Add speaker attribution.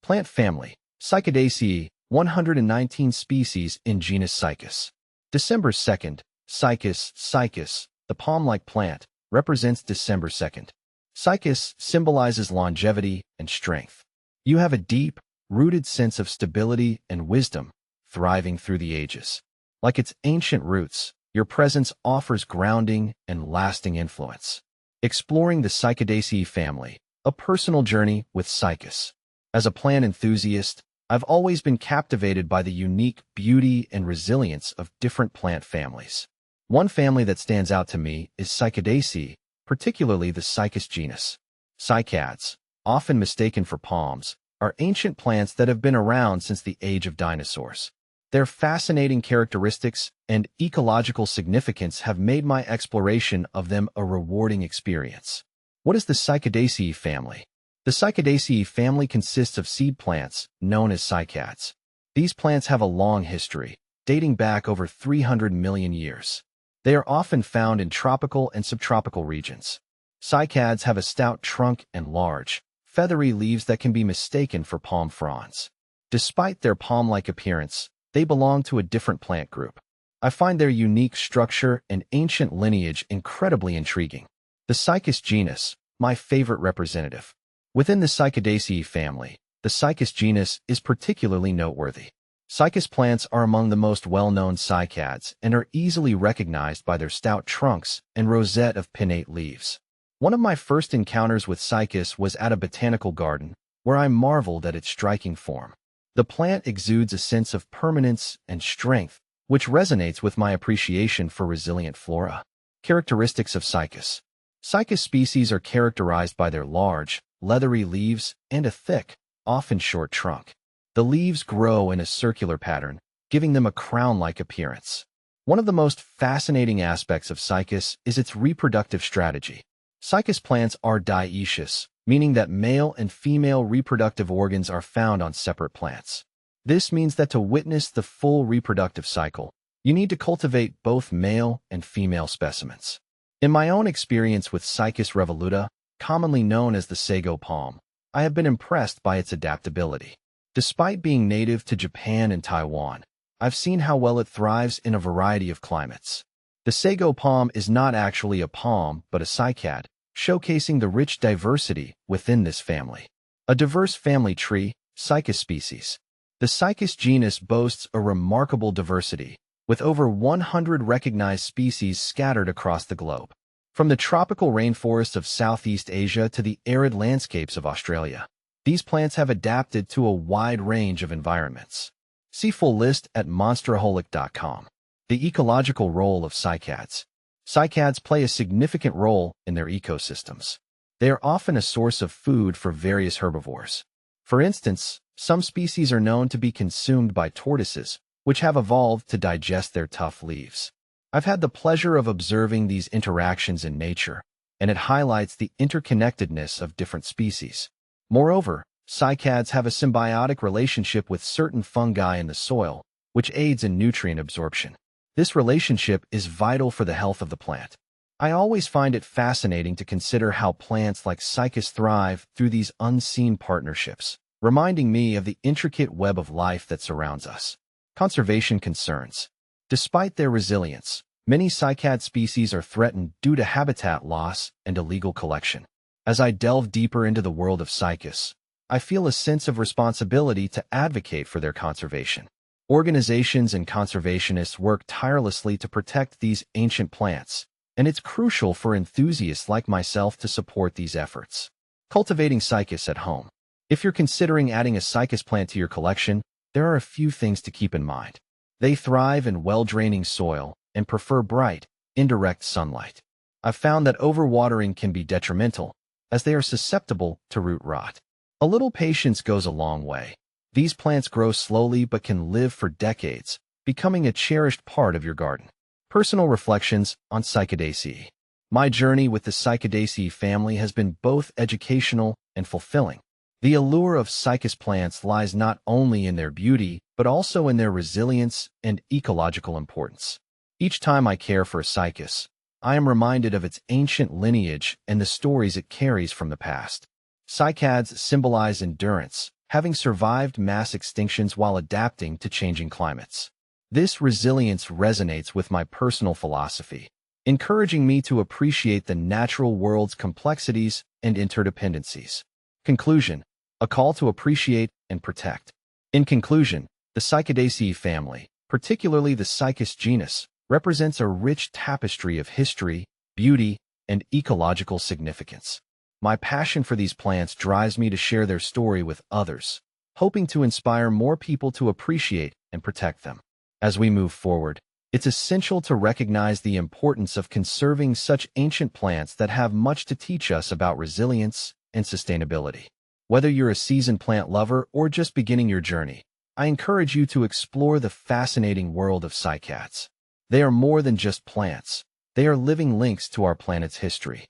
Speaker 1: Plant family, Cycadaceae, 119 species in genus Cycas. December 2nd, Cycas, the palm-like plant, represents December 2nd. Cycas symbolizes longevity and strength. You have a deep, rooted sense of stability and wisdom, thriving through the ages. Like its ancient roots, your presence offers grounding and lasting influence. Exploring the Cycadaceae family, a personal journey with Cycas. As a plant enthusiast, I've always been captivated by the unique beauty and resilience of different plant families. One family that stands out to me is Cycadaceae, particularly the Cycas genus. Cycads, often mistaken for palms, are ancient plants that have been around since the age of dinosaurs. Their fascinating characteristics and ecological significance have made my exploration of them a rewarding experience. What is the Cycadaceae family? The Cycadaceae family consists of seed plants, known as cycads. These plants have a long history, dating back over 300 million years. They are often found in tropical and subtropical regions. Cycads have a stout trunk and large, feathery leaves that can be mistaken for palm fronds. Despite their palm-like appearance, they belong to a different plant group. I find their unique structure and ancient lineage incredibly intriguing. The Cycas genus, my favorite representative. Within the Cycadaceae family, the Cycas genus is particularly noteworthy. Cycas plants are among the most well-known cycads and are easily recognized by their stout trunks and rosette of pinnate leaves. One of my first encounters with Cycas was at a botanical garden, where I marveled at its striking form. The plant exudes a sense of permanence and strength, which resonates with my appreciation for resilient flora. Characteristics of Cycas. Cycas species are characterized by their large, leathery leaves and a thick, often short trunk. The leaves grow in a circular pattern, giving them a crown-like appearance. One of the most fascinating aspects of Cycas is its reproductive strategy. Cycas plants are dioecious, meaning that male and female reproductive organs are found on separate plants. This means that to witness the full reproductive cycle, you need to cultivate both male and female specimens. In my own experience with Cycas revoluta, commonly known as the sago palm, I have been impressed by its adaptability. Despite being native to Japan and Taiwan, I've seen how well it thrives in a variety of climates. The sago palm is not actually a palm but a cycad, showcasing the rich diversity within this family. A diverse family tree, Cycas species. The Cycas genus boasts a remarkable diversity, with over 100 recognized species scattered across the globe. From the tropical rainforests of Southeast Asia to the arid landscapes of Australia, these plants have adapted to a wide range of environments. See full list at monsteraholic.com. The ecological role of cycads. Cycads play a significant role in their ecosystems. They are often a source of food for various herbivores. For instance, some species are known to be consumed by tortoises, which have evolved to digest their tough leaves. I've had the pleasure of observing these interactions in nature, and it highlights the interconnectedness of different species. Moreover, cycads have a symbiotic relationship with certain fungi in the soil, which aids in nutrient absorption. This relationship is vital for the health of the plant. I always find it fascinating to consider how plants like Cycas thrive through these unseen partnerships, reminding me of the intricate web of life that surrounds us. Conservation concerns. Despite their resilience, many cycad species are threatened due to habitat loss and illegal collection. As I delve deeper into the world of Cycas, I feel a sense of responsibility to advocate for their conservation. Organizations and conservationists work tirelessly to protect these ancient plants, and it's crucial for enthusiasts like myself to support these efforts. Cultivating Cycas at home. If you're considering adding a Cycas plant to your collection, there are a few things to keep in mind. They thrive in well-draining soil and prefer bright, indirect sunlight. I've found that overwatering can be detrimental, as they are susceptible to root rot. A little patience goes a long way. These plants grow slowly but can live for decades, becoming a cherished part of your garden. Personal reflections on Cycadaceae. My journey with the Cycadaceae family has been both educational and fulfilling. The allure of Cycas plants lies not only in their beauty, but also in their resilience and ecological importance. Each time I care for a Cycas, I am reminded of its ancient lineage and the stories it carries from the past. Cycads symbolize endurance, having survived mass extinctions while adapting to changing climates. This resilience resonates with my personal philosophy, encouraging me to appreciate the natural world's complexities and interdependencies. Conclusion: a call to appreciate and protect. In conclusion, the Cycadaceae family, particularly the Cycas genus, represents a rich tapestry of history, beauty, and ecological significance. My passion for these plants drives me to share their story with others, hoping to inspire more people to appreciate and protect them. As we move forward, it's essential to recognize the importance of conserving such ancient plants that have much to teach us about resilience and sustainability. Whether you're a seasoned plant lover or just beginning your journey, I encourage you to explore the fascinating world of cycads. They are more than just plants. They are living links to our planet's history,